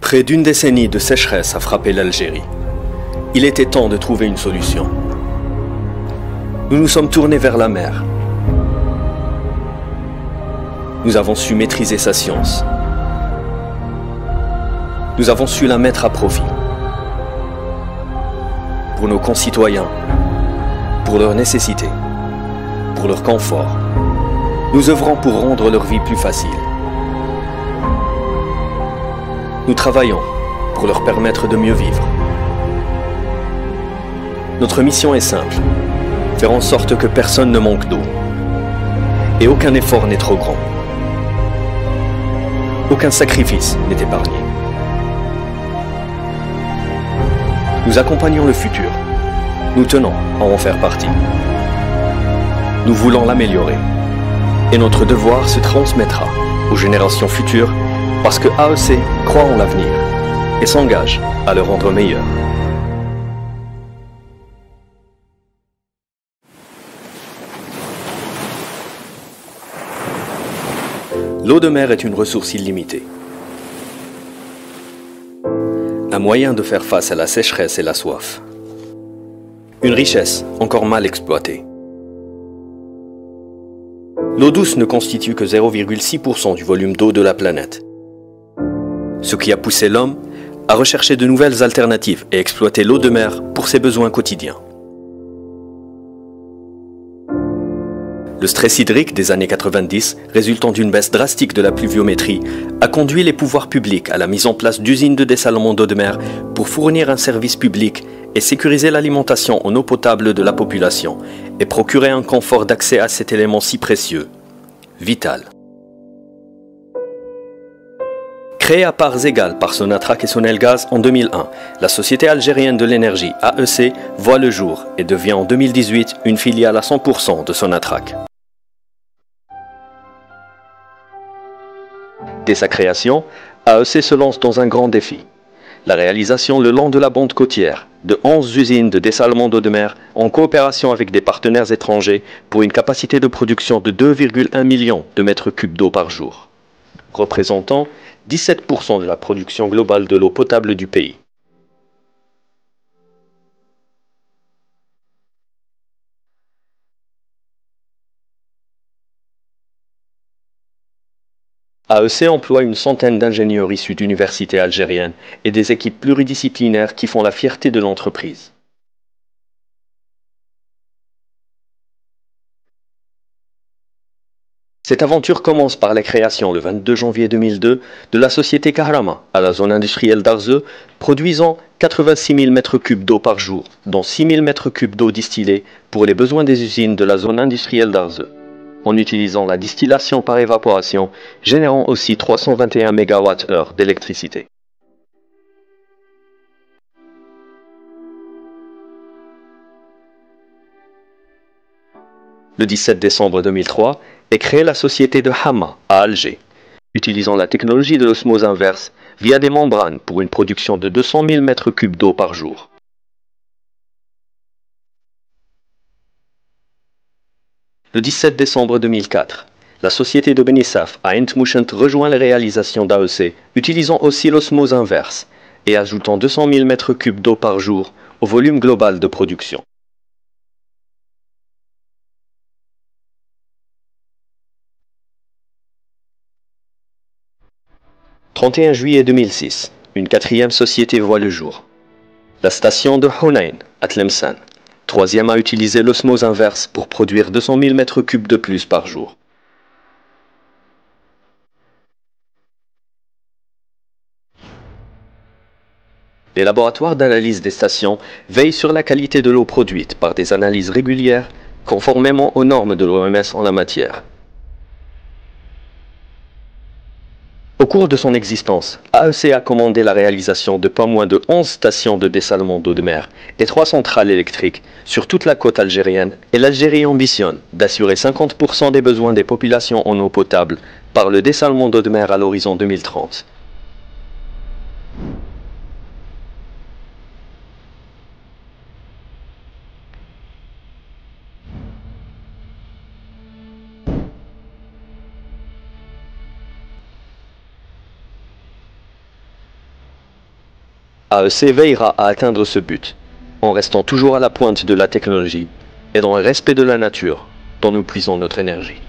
Près d'une décennie de sécheresse a frappé l'Algérie. Il était temps de trouver une solution. Nous nous sommes tournés vers la mer. Nous avons su maîtriser sa science. Nous avons su la mettre à profit. Pour nos concitoyens, pour leurs nécessités, pour leur confort, nous œuvrons pour rendre leur vie plus facile. Nous travaillons pour leur permettre de mieux vivre. Notre mission est simple, faire en sorte que personne ne manque d'eau. Et aucun effort n'est trop grand. Aucun sacrifice n'est épargné. Nous accompagnons le futur. Nous tenons à en faire partie. Nous voulons l'améliorer. Et notre devoir se transmettra aux générations futures parce que AEC croit en l'avenir et s'engage à le rendre meilleur. L'eau de mer est une ressource illimitée. Un moyen de faire face à la sécheresse et la soif. Une richesse encore mal exploitée. L'eau douce ne constitue que 0,6% du volume d'eau de la planète. Ce qui a poussé l'homme à rechercher de nouvelles alternatives et exploiter l'eau de mer pour ses besoins quotidiens. Le stress hydrique des années 90, résultant d'une baisse drastique de la pluviométrie, a conduit les pouvoirs publics à la mise en place d'usines de dessalement d'eau de mer pour fournir un service public et sécuriser l'alimentation en eau potable de la population et procurer un confort d'accès à cet élément si précieux, vital. Créée à parts égales par Sonatrach et Sonelgaz en 2001, la Société algérienne de l'énergie AEC voit le jour et devient en 2018 une filiale à 100% de Sonatrach. Dès sa création, AEC se lance dans un grand défi. La réalisation le long de la bande côtière de 11 usines de dessalement d'eau de mer en coopération avec des partenaires étrangers pour une capacité de production de 2,1 millions de mètres cubes d'eau par jour, représentant 17% de la production globale de l'eau potable du pays. AEC emploie une centaine d'ingénieurs issus d'universités algériennes et des équipes pluridisciplinaires qui font la fierté de l'entreprise. Cette aventure commence par la création le 22 janvier 2002 de la société Kahrama à la zone industrielle d'Arzeu, produisant 86 000 m3 d'eau par jour, dont 6 000 m3 d'eau distillée pour les besoins des usines de la zone industrielle d'Arzeu, en utilisant la distillation par évaporation, générant aussi 321 MWh d'électricité. Le 17 décembre 2003 est créée la société de Hamma à Alger, utilisant la technologie de l'osmose inverse via des membranes pour une production de 200 000 m3 d'eau par jour. Le 17 décembre 2004, la société de Benissaf à Entmushent rejoint les réalisations d'AEC, utilisant aussi l'osmose inverse et ajoutant 200 000 m3 d'eau par jour au volume global de production. 31 juillet 2006, une quatrième société voit le jour. La station de Hunayn, à Tlemcen, troisième à utiliser l'osmose inverse pour produire 200 000 m3 de plus par jour. Les laboratoires d'analyse des stations veillent sur la qualité de l'eau produite par des analyses régulières, conformément aux normes de l'OMS en la matière. Au cours de son existence, AEC a commandé la réalisation de pas moins de 11 stations de dessalement d'eau de mer et 3 centrales électriques sur toute la côte algérienne, et l'Algérie ambitionne d'assurer 50% des besoins des populations en eau potable par le dessalement d'eau de mer à l'horizon 2030. AEC veillera à atteindre ce but, en restant toujours à la pointe de la technologie et dans le respect de la nature dont nous puisons notre énergie.